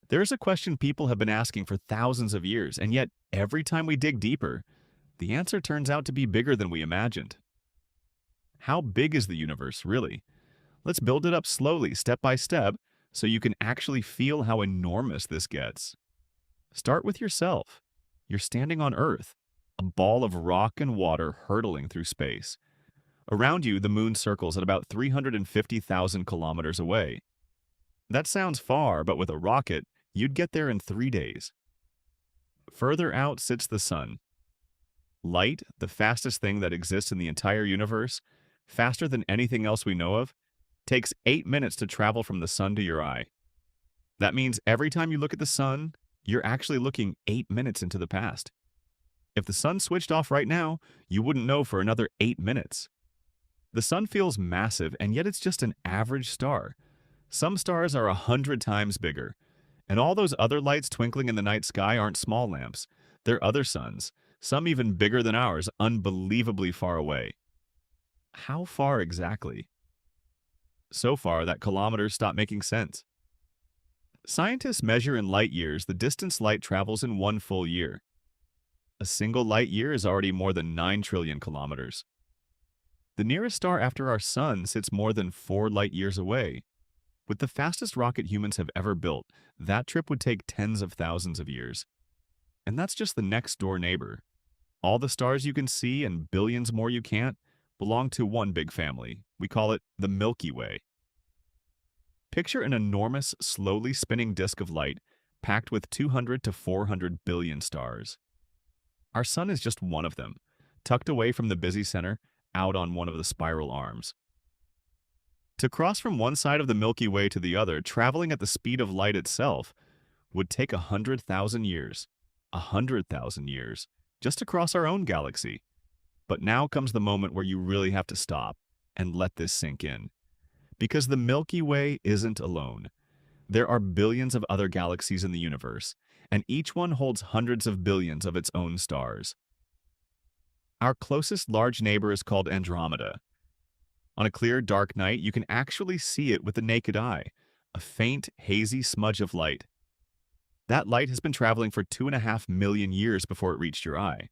There's a question people have been asking for thousands of years, and yet every time we dig deeper, the answer turns out to be bigger than we imagined. How big is the universe, really? Let's build it up slowly, step by step, so you can actually feel how enormous this gets. Start with yourself. You're standing on Earth, a ball of rock and water hurtling through space. Around you, the moon circles at about 350,000 kilometers away. That sounds far, but with a rocket, you'd get there in 3 days. Further out sits the sun. Light, the fastest thing that exists in the entire universe, faster than anything else we know of, takes 8 minutes to travel from the sun to your eye. That means every time you look at the sun, you're actually looking 8 minutes into the past. If the sun switched off right now, you wouldn't know for another 8 minutes. The sun feels massive, and yet it's just an average star. Some stars are 100 times bigger. And all those other lights twinkling in the night sky aren't small lamps. They're other suns, some even bigger than ours, unbelievably far away. How far exactly? So far that kilometers stop making sense. Scientists measure in light years the distance light travels in one full year. A single light year is already more than 9 trillion kilometers. The nearest star after our sun sits more than 4 light years away. With the fastest rocket humans have ever built, that trip would take tens of thousands of years. And that's just the next door neighbor. All the stars you can see and billions more you can't belong to one big family. We call it the Milky Way. Picture an enormous, slowly spinning disk of light packed with 200 to 400 billion stars. Our sun is just one of them, tucked away from the busy center, out on one of the spiral arms. To cross from one side of the Milky Way to the other, traveling at the speed of light itself, would take 100,000 years. 100,000 years, just to cross our own galaxy. But now comes the moment where you really have to stop and let this sink in. Because the Milky Way isn't alone. There are billions of other galaxies in the universe, and each one holds hundreds of billions of its own stars. Our closest large neighbor is called Andromeda. On a clear, dark night, you can actually see it with the naked eye, a faint, hazy smudge of light. That light has been traveling for 2.5 million years before it reached your eye.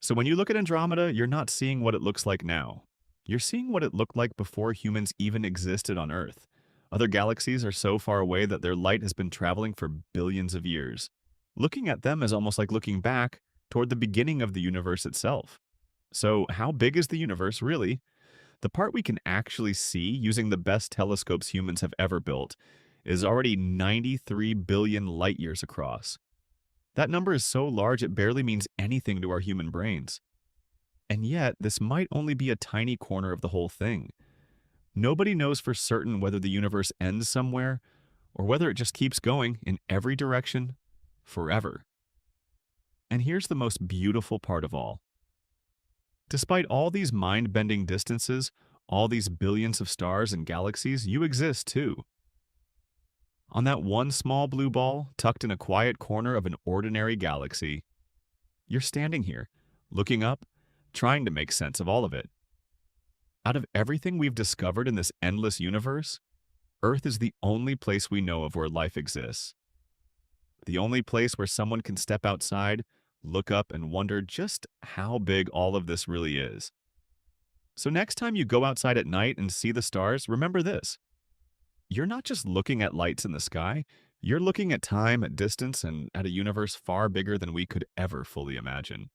So when you look at Andromeda, you're not seeing what it looks like now. You're seeing what it looked like before humans even existed on Earth. Other galaxies are so far away that their light has been traveling for billions of years. Looking at them is almost like looking back toward the beginning of the universe itself. So how big is the universe, really? The part we can actually see using the best telescopes humans have ever built is already 93 billion light years across. That number is so large it barely means anything to our human brains. And yet, this might only be a tiny corner of the whole thing. Nobody knows for certain whether the universe ends somewhere or whether it just keeps going in every direction forever. And here's the most beautiful part of all. Despite all these mind-bending distances, all these billions of stars and galaxies, you exist too. On that one small blue ball, tucked in a quiet corner of an ordinary galaxy, you're standing here, looking up, trying to make sense of all of it. Out of everything we've discovered in this endless universe, Earth is the only place we know of where life exists. The only place where someone can step outside, look up, and wonder just how big all of this really is. So next time you go outside at night and see the stars, remember this. You're not just looking at lights in the sky, you're looking at time, at distance, and at a universe far bigger than we could ever fully imagine.